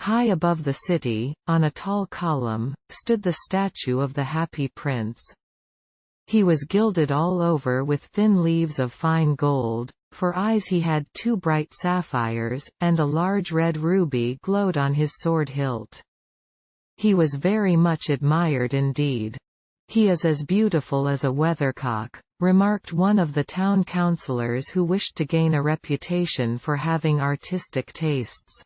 High above the city, on a tall column, stood the statue of the Happy Prince. He was gilded all over with thin leaves of fine gold. For eyes he had 2 bright sapphires, and a large red ruby glowed on his sword hilt. He was very much admired indeed. "He is as beautiful as a weathercock," remarked one of the town councillors who wished to gain a reputation for having artistic tastes.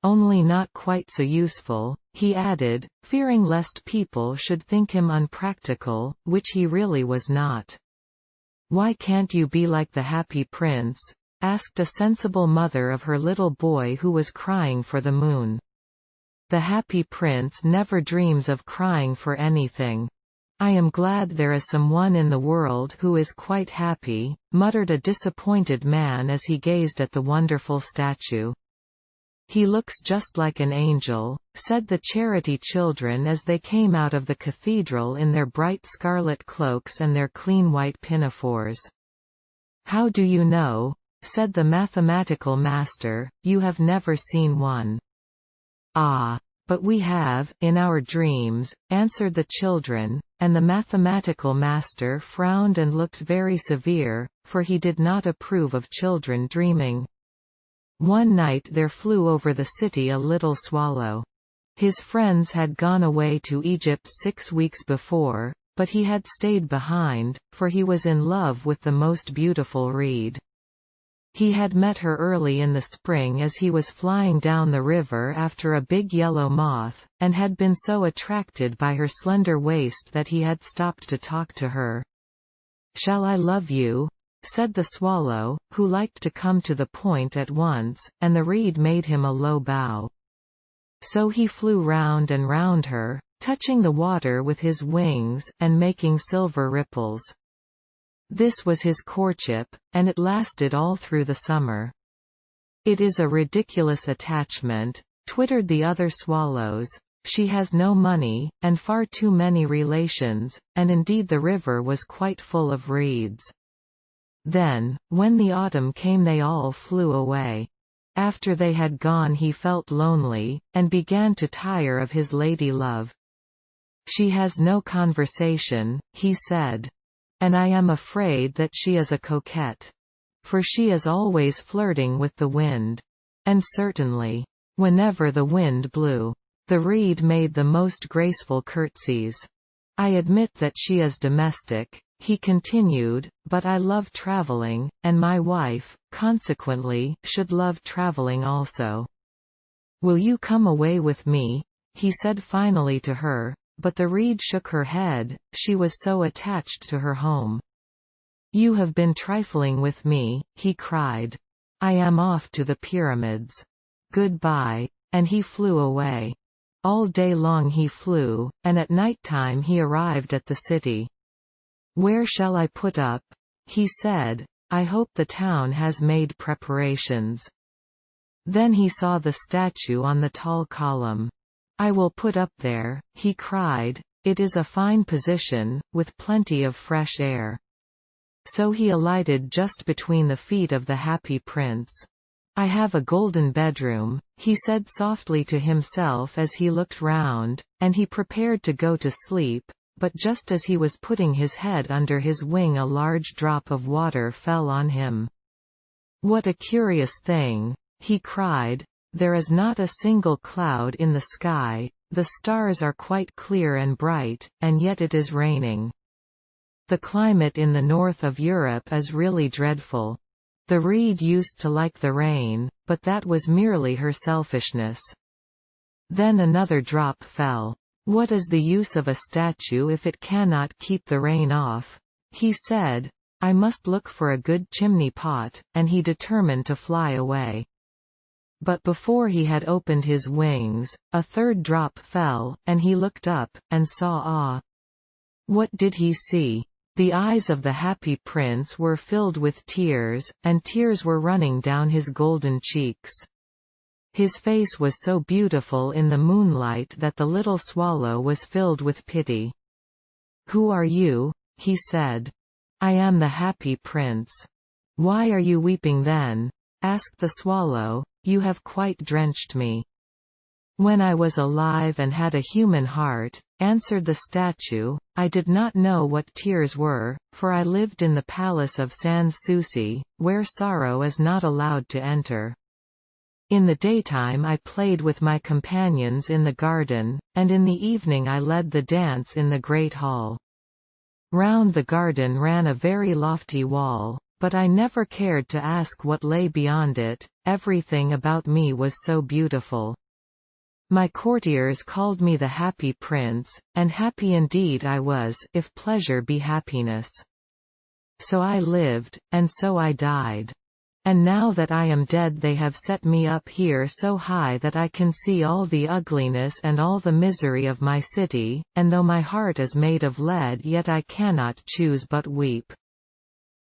"Only not quite so useful," he added, fearing lest people should think him unpractical, which he really was not. "Why can't you be like the Happy Prince?" asked a sensible mother of her little boy who was crying for the moon. "The Happy Prince never dreams of crying for anything. I am glad there is someone in the world who is quite happy," muttered a disappointed man as he gazed at the wonderful statue. "He looks just like an angel," said the charity children as they came out of the cathedral in their bright scarlet cloaks and their clean white pinafores. "How do you know?" said the mathematical master, "you have never seen one." "Ah, but we have, in our dreams," answered the children, and the mathematical master frowned and looked very severe, for he did not approve of children dreaming. One night there flew over the city a little swallow. His friends had gone away to Egypt 6 weeks before, but he had stayed behind, for he was in love with the most beautiful reed. He had met her early in the spring as he was flying down the river after a big yellow moth, and had been so attracted by her slender waist that he had stopped to talk to her. "Shall I love you?" said the swallow, who liked to come to the point at once, and the reed made him a low bow. So he flew round and round her, touching the water with his wings, and making silver ripples. This was his courtship, and it lasted all through the summer. "It is a ridiculous attachment," twittered the other swallows. "She has no money, and far too many relations," and indeed the river was quite full of reeds. Then, when the autumn came they all flew away. After they had gone he felt lonely, and began to tire of his lady-love. "She has no conversation," he said. "And I am afraid that she is a coquette. For she is always flirting with the wind. And certainly, whenever the wind blew, the reed made the most graceful curtsies. I admit that she is domestic," he continued, "but I love traveling, and my wife, consequently, should love traveling also. Will you come away with me?" he said finally to her, but the reed shook her head, she was so attached to her home. "You have been trifling with me," he cried. "I am off to the pyramids. Goodbye," and he flew away. All day long he flew, and at night time he arrived at the city. "Where shall I put up?" he said. "I hope the town has made preparations." Then he saw the statue on the tall column. "I will put up there," he cried. "It is a fine position, with plenty of fresh air." So he alighted just between the feet of the Happy Prince. "I have a golden bedroom," he said softly to himself as he looked round, and he prepared to go to sleep. But just as he was putting his head under his wing a large drop of water fell on him. "What a curious thing!" he cried. "There is not a single cloud in the sky, the stars are quite clear and bright, and yet it is raining. The climate in the north of Europe is really dreadful. The reed used to like the rain, but that was merely her selfishness." Then another drop fell. "What is the use of a statue if it cannot keep the rain off?" he said. "I must look for a good chimney pot," and he determined to fly away. But before he had opened his wings, a third drop fell, and he looked up, and saw What did he see? The eyes of the Happy Prince were filled with tears, and tears were running down his golden cheeks. His face was so beautiful in the moonlight that the little swallow was filled with pity. "Who are you?" he said. "I am the Happy Prince." "Why are you weeping then?" asked the swallow. "You have quite drenched me." "When I was alive and had a human heart," answered the statue, "I did not know what tears were, for I lived in the palace of Sans Souci, where sorrow is not allowed to enter. In the daytime I played with my companions in the garden, and in the evening I led the dance in the great hall. Round the garden ran a very lofty wall, but I never cared to ask what lay beyond it, everything about me was so beautiful. My courtiers called me the Happy Prince, and happy indeed I was, if pleasure be happiness. So I lived, and so I died. And now that I am dead they have set me up here so high that I can see all the ugliness and all the misery of my city, and though my heart is made of lead yet I cannot choose but weep."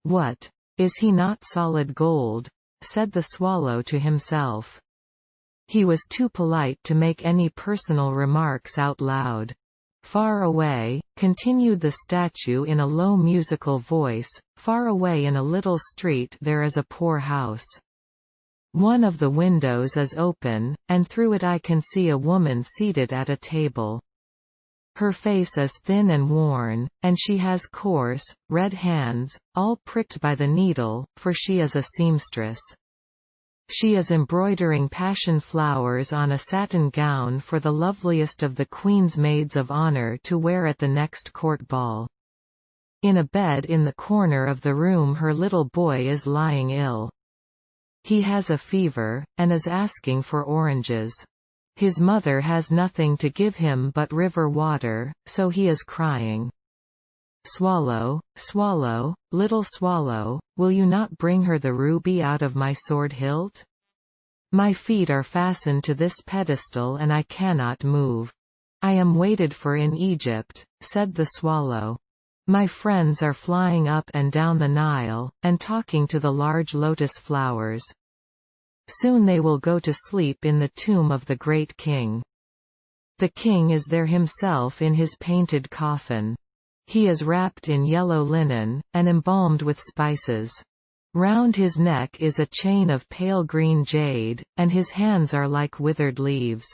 "What? Is he not solid gold?" said the swallow to himself. He was too polite to make any personal remarks out loud. "Far away," continued the statue in a low musical voice, "far away in a little street there is a poor house. One of the windows is open, and through it I can see a woman seated at a table. Her face is thin and worn, and she has coarse, red hands, all pricked by the needle, for she is a seamstress. She is embroidering passion flowers on a satin gown for the loveliest of the Queen's maids of honor to wear at the next court ball. In a bed in the corner of the room her little boy is lying ill. He has a fever, and is asking for oranges. His mother has nothing to give him but river water, so he is crying. Swallow, swallow, little swallow, will you not bring her the ruby out of my sword hilt? My feet are fastened to this pedestal and I cannot move. I am waited for in Egypt," said the swallow. "My friends are flying up and down the Nile, and talking to the large lotus flowers. Soon they will go to sleep in the tomb of the great king. The king is there himself in his painted coffin. He is wrapped in yellow linen, and embalmed with spices. Round his neck is a chain of pale green jade, and his hands are like withered leaves."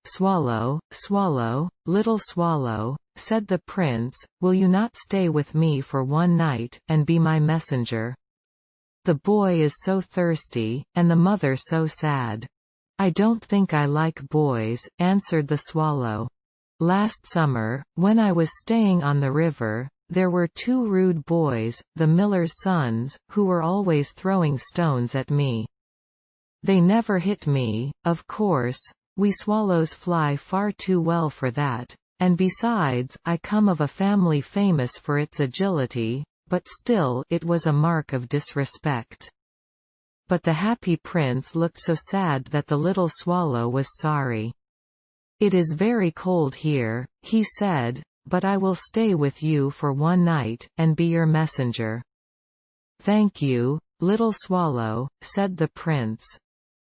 "Swallow, swallow, little swallow," said the prince, "will you not stay with me for one night, and be my messenger? The boy is so thirsty, and the mother so sad." "I don't think I like boys," answered the swallow. "Last summer, when I was staying on the river, there were two rude boys, the miller's sons, who were always throwing stones at me. They never hit me, of course, we swallows fly far too well for that, and besides, I come of a family famous for its agility, but still it was a mark of disrespect." But the Happy Prince looked so sad that the little swallow was sorry. "It is very cold here," he said, "but I will stay with you for one night, and be your messenger." "Thank you, little swallow," said the prince.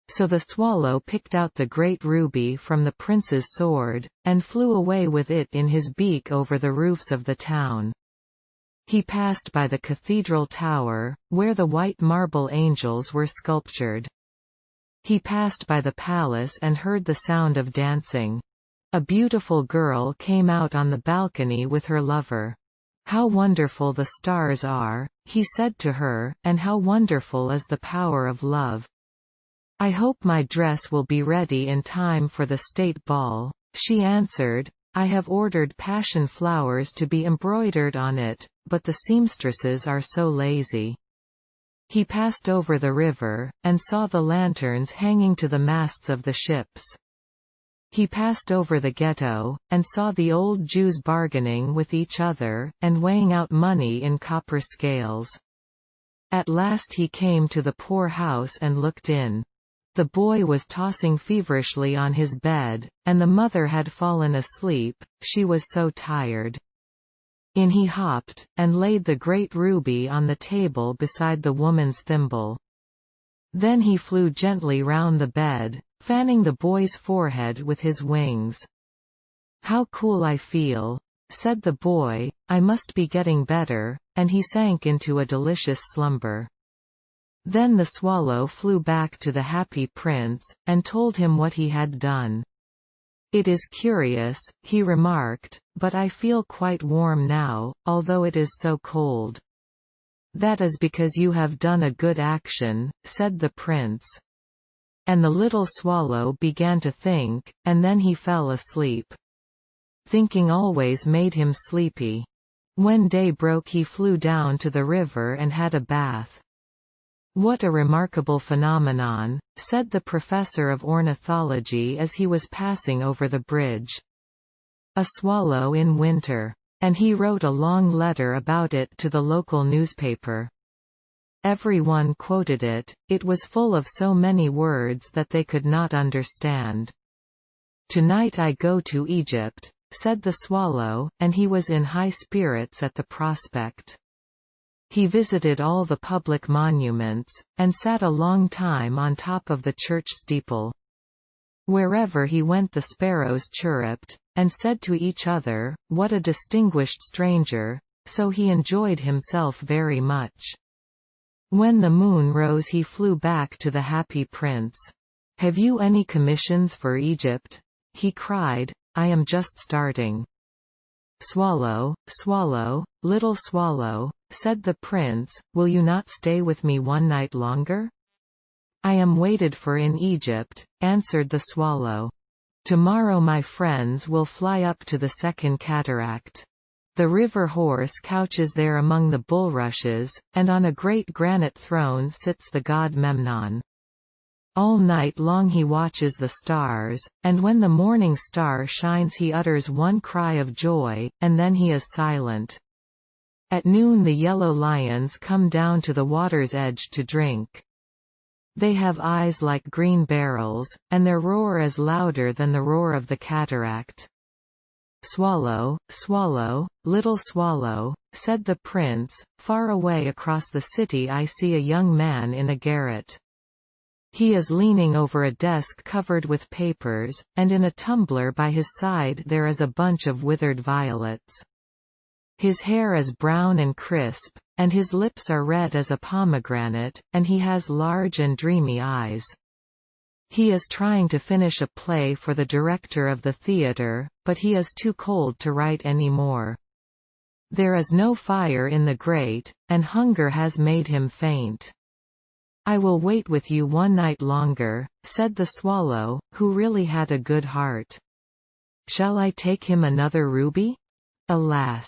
So the swallow picked out the great ruby from the prince's sword, and flew away with it in his beak over the roofs of the town. He passed by the cathedral tower, where the white marble angels were sculptured. He passed by the palace and heard the sound of dancing. A beautiful girl came out on the balcony with her lover. "How wonderful the stars are," he said to her, "and how wonderful is the power of love. I hope my dress will be ready in time for the state ball." She answered, "I have ordered passion flowers to be embroidered on it, but the seamstresses are so lazy." He passed over the river, and saw the lanterns hanging to the masts of the ships. He passed over the ghetto, and saw the old Jews bargaining with each other, and weighing out money in copper scales. At last he came to the poor house and looked in. The boy was tossing feverishly on his bed, and the mother had fallen asleep, she was so tired. In he hopped, and laid the great ruby on the table beside the woman's thimble. Then he flew gently round the bed, fanning the boy's forehead with his wings. "How cool I feel," said the boy, "I must be getting better," and he sank into a delicious slumber. Then the swallow flew back to the Happy Prince, and told him what he had done. "It is curious," he remarked, "but I feel quite warm now, although it is so cold." "That is because you have done a good action," said the prince. And the little swallow began to think, and then he fell asleep. Thinking always made him sleepy. When day broke he flew down to the river and had a bath. "What a remarkable phenomenon," said the professor of ornithology as he was passing over the bridge. "A swallow in winter." And he wrote a long letter about it to the local newspaper. Everyone quoted it. It was full of so many words that they could not understand. "Tonight I go to Egypt," said the swallow, and he was in high spirits at the prospect. He visited all the public monuments, and sat a long time on top of the church steeple. Wherever he went the sparrows chirruped, and said to each other, "What a distinguished stranger," so he enjoyed himself very much. When the moon rose he flew back to the happy prince. "Have you any commissions for Egypt?" he cried. "I am just starting." "Swallow, swallow, little swallow," said the prince, "will you not stay with me one night longer?" "I am waited for in Egypt," answered the swallow. "Tomorrow my friends will fly up to the second cataract. The river horse couches there among the bulrushes, and on a great granite throne sits the god Memnon. All night long he watches the stars, and when the morning star shines he utters one cry of joy, and then he is silent. At noon the yellow lions come down to the water's edge to drink. They have eyes like green barrels, and their roar is louder than the roar of the cataract." "Swallow, swallow, little swallow," said the prince, "far away across the city I see a young man in a garret. He is leaning over a desk covered with papers, and in a tumbler by his side there is a bunch of withered violets. His hair is brown and crisp, and his lips are red as a pomegranate, and he has large and dreamy eyes. He is trying to finish a play for the director of the theatre, but he is too cold to write any more. There is no fire in the grate, and hunger has made him faint. I will wait with you one night longer," said the swallow, who really had a good heart. "Shall I take him another ruby?" "Alas!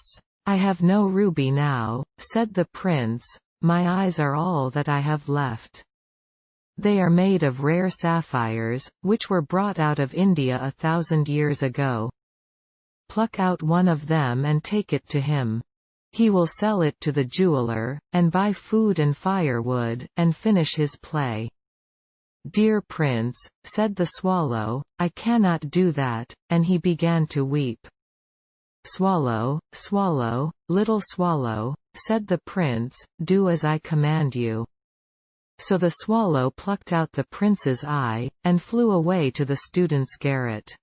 I have no ruby now," said the prince, "my eyes are all that I have left. They are made of rare sapphires, which were brought out of India 1,000 years ago. Pluck out one of them and take it to him. He will sell it to the jeweler, and buy food and firewood, and finish his play." "Dear prince," said the swallow, "I cannot do that," and he began to weep. "Swallow, swallow, little swallow," said the prince, "do as I command you." So the swallow plucked out the prince's eye, and flew away to the student's garret.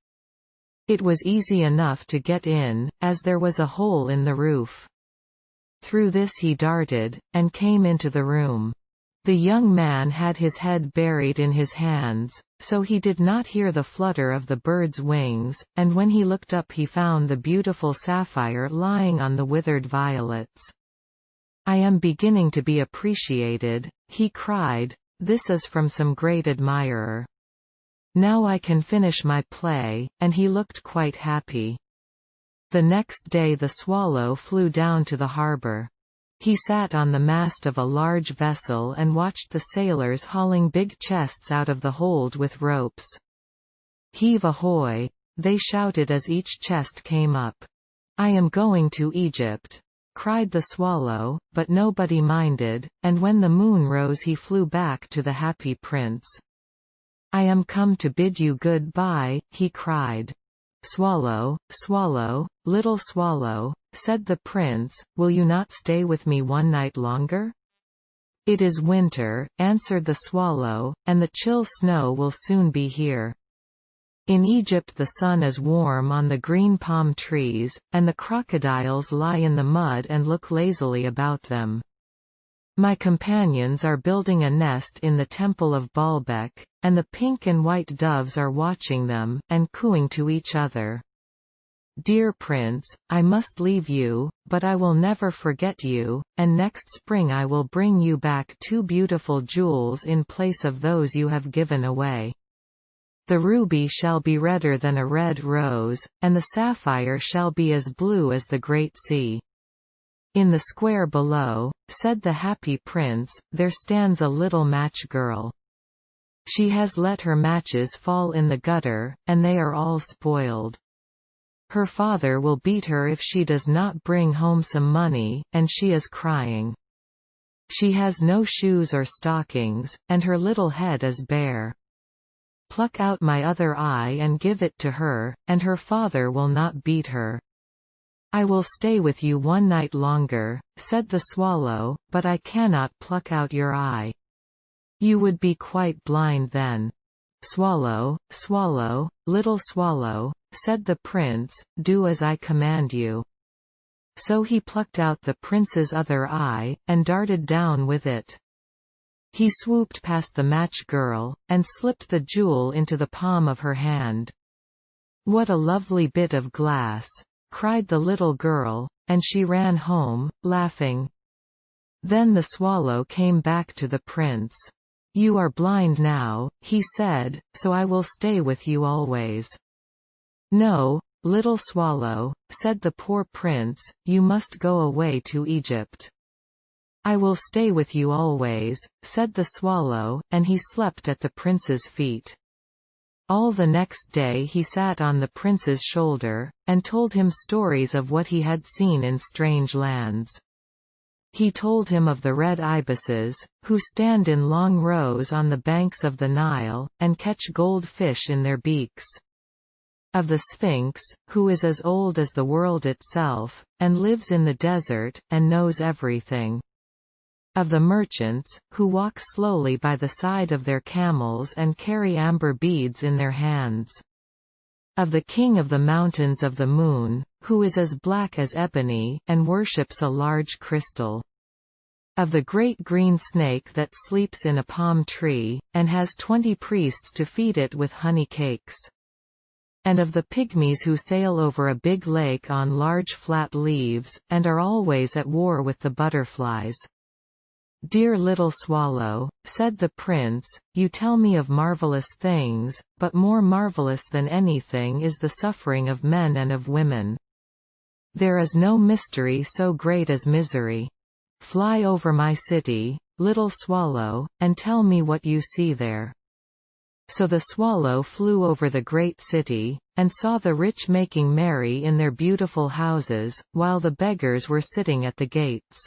It was easy enough to get in, as there was a hole in the roof. Through this he darted, and came into the room. The young man had his head buried in his hands, so he did not hear the flutter of the bird's wings, and when he looked up he found the beautiful sapphire lying on the withered violets. "I am beginning to be appreciated," he cried. "This is from some great admirer. Now I can finish my play," and he looked quite happy. The next day the swallow flew down to the harbor. He sat on the mast of a large vessel and watched the sailors hauling big chests out of the hold with ropes. "Heave ahoy!" they shouted as each chest came up. "I am going to Egypt," cried the swallow, but nobody minded, and when the moon rose he flew back to the happy prince. "I am come to bid you good-bye," he cried. "Swallow, swallow, little swallow," said the prince, "will you not stay with me one night longer?" "It is winter," answered the swallow, "and the chill snow will soon be here. In Egypt the sun is warm on the green palm trees, and the crocodiles lie in the mud and look lazily about them. My companions are building a nest in the temple of Baalbec, and the pink and white doves are watching them, and cooing to each other. Dear Prince, I must leave you, but I will never forget you, and next spring I will bring you back 2 beautiful jewels in place of those you have given away. The ruby shall be redder than a red rose, and the sapphire shall be as blue as the great sea. In the square below, said the happy prince, there stands a little match girl. She has let her matches fall in the gutter, and they are all spoiled. Her father will beat her if she does not bring home some money, and she is crying. She has no shoes or stockings, and her little head is bare. Pluck out my other eye and give it to her, and her father will not beat her. I will stay with you 1 night longer, said the swallow, but I cannot pluck out your eye. You would be quite blind then. Swallow, swallow, little swallow, said the prince, do as I command you. So he plucked out the prince's other eye, and darted down with it. He swooped past the match girl, and slipped the jewel into the palm of her hand. What a lovely bit of glass! Cried the little girl, and she ran home, laughing. Then the swallow came back to the prince. You are blind now, he said, so I will stay with you always. No, little swallow, said the poor prince, you must go away to Egypt. I will stay with you always, said the swallow, and he slept at the prince's feet. All the next day he sat on the prince's shoulder, and told him stories of what he had seen in strange lands. He told him of the red ibises, who stand in long rows on the banks of the Nile, and catch gold fish in their beaks. Of the Sphinx, who is as old as the world itself, and lives in the desert, and knows everything. Of the merchants, who walk slowly by the side of their camels and carry amber beads in their hands. Of the king of the mountains of the moon, who is as black as ebony, and worships a large crystal. Of the great green snake that sleeps in a palm tree, and has 20 priests to feed it with honey cakes. And of the pygmies who sail over a big lake on large flat leaves, and are always at war with the butterflies. Dear little swallow, said the prince, you tell me of marvelous things, but more marvelous than anything is the suffering of men and of women. There is no mystery so great as misery. Fly over my city, little swallow, and tell me what you see there. So the swallow flew over the great city, and saw the rich making merry in their beautiful houses, while the beggars were sitting at the gates.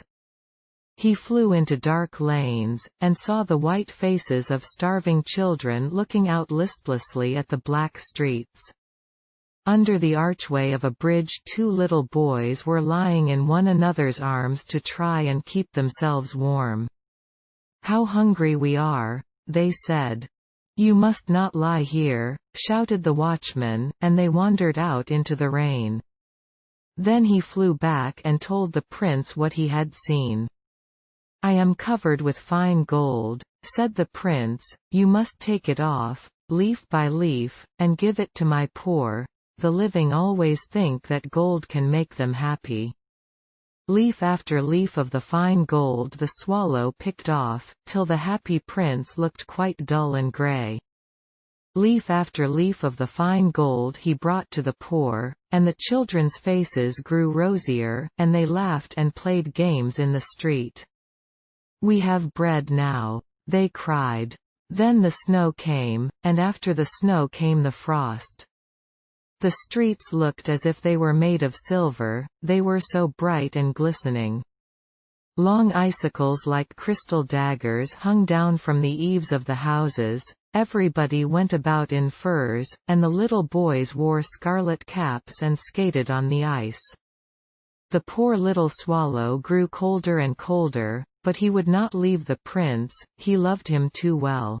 He flew into dark lanes, and saw the white faces of starving children looking out listlessly at the black streets. Under the archway of a bridge 2 little boys were lying in one another's arms to try and keep themselves warm. How hungry we are, they said. You must not lie here, shouted the watchman, and they wandered out into the rain. Then he flew back and told the prince what he had seen. I am covered with fine gold, said the prince, you must take it off, leaf by leaf, and give it to my poor. The living always think that gold can make them happy. Leaf after leaf of the fine gold the swallow picked off, till the happy prince looked quite dull and grey. Leaf after leaf of the fine gold he brought to the poor, and the children's faces grew rosier, and they laughed and played games in the street. We have bread now, they cried. Then the snow came, and after the snow came the frost. The streets looked as if they were made of silver, they were so bright and glistening. Long icicles like crystal daggers hung down from the eaves of the houses, everybody went about in furs, and the little boys wore scarlet caps and skated on the ice. The poor little swallow grew colder and colder, but he would not leave the prince, he loved him too well.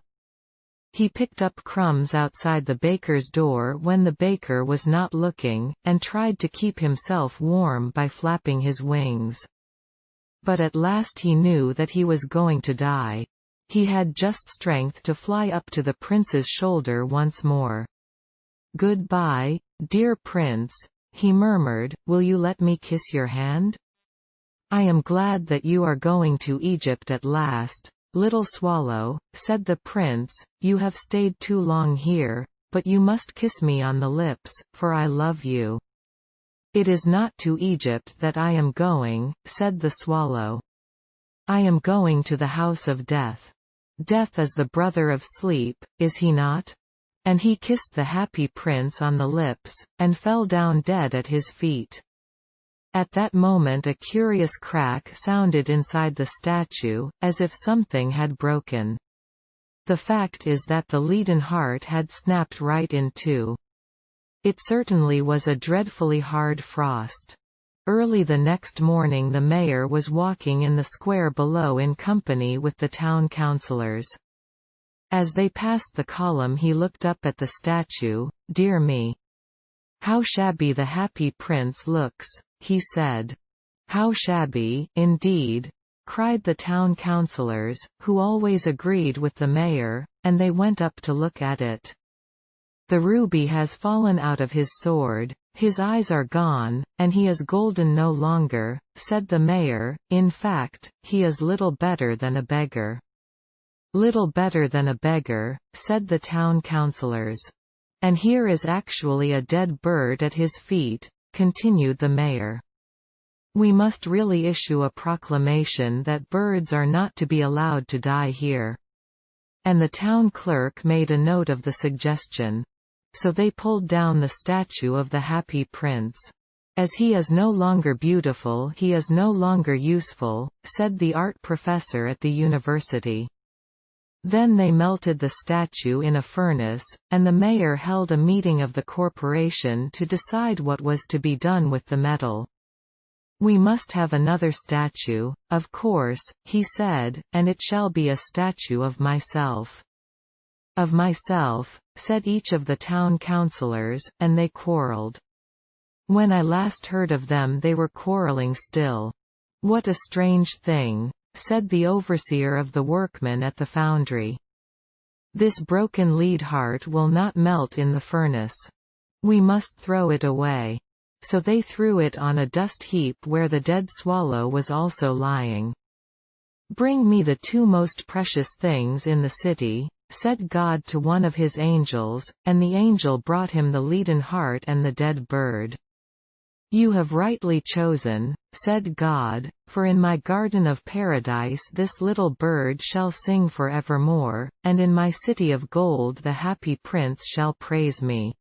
He picked up crumbs outside the baker's door when the baker was not looking, and tried to keep himself warm by flapping his wings. But at last he knew that he was going to die. He had just strength to fly up to the prince's shoulder once more. "Goodbye, dear prince," he murmured, "will you let me kiss your hand? I am glad that you are going to Egypt at last." "Little swallow," said the prince, "you have stayed too long here, but you must kiss me on the lips, for I love you." "It is not to Egypt that I am going," said the swallow. "I am going to the house of death. Death is the brother of sleep, is he not?" And he kissed the happy prince on the lips, and fell down dead at his feet. At that moment a curious crack sounded inside the statue, as if something had broken. The fact is that the leaden heart had snapped right in two. It certainly was a dreadfully hard frost. Early the next morning the mayor was walking in the square below in company with the town councillors. As they passed the column he looked up at the statue. "Dear me! How shabby the happy prince looks," he said. "How shabby, indeed!" cried the town councillors, who always agreed with the mayor, and they went up to look at it. "The ruby has fallen out of his sword, his eyes are gone, and he is golden no longer," said the mayor. "In fact, he is little better than a beggar." "Little better than a beggar," said the town councillors. "And here is actually a dead bird at his feet," continued the mayor. "We must really issue a proclamation that birds are not to be allowed to die here." And the town clerk made a note of the suggestion. So they pulled down the statue of the happy prince. "As he is no longer beautiful, he is no longer useful," said the art professor at the university. Then they melted the statue in a furnace, and the mayor held a meeting of the corporation to decide what was to be done with the metal. "We must have another statue, of course," he said, "and it shall be a statue of myself." "Of myself," said each of the town councillors, and they quarrelled. When I last heard of them they were quarrelling still. "What a strange thing," said the overseer of the workmen at the foundry. "This broken lead heart will not melt in the furnace. We must throw it away." So they threw it on a dust heap where the dead swallow was also lying. "Bring me the two most precious things in the city," said God to one of his angels, and the angel brought him the leaden heart and the dead bird. "You have rightly chosen," said God, "for in my garden of paradise this little bird shall sing forevermore, and in my city of gold the happy prince shall praise me."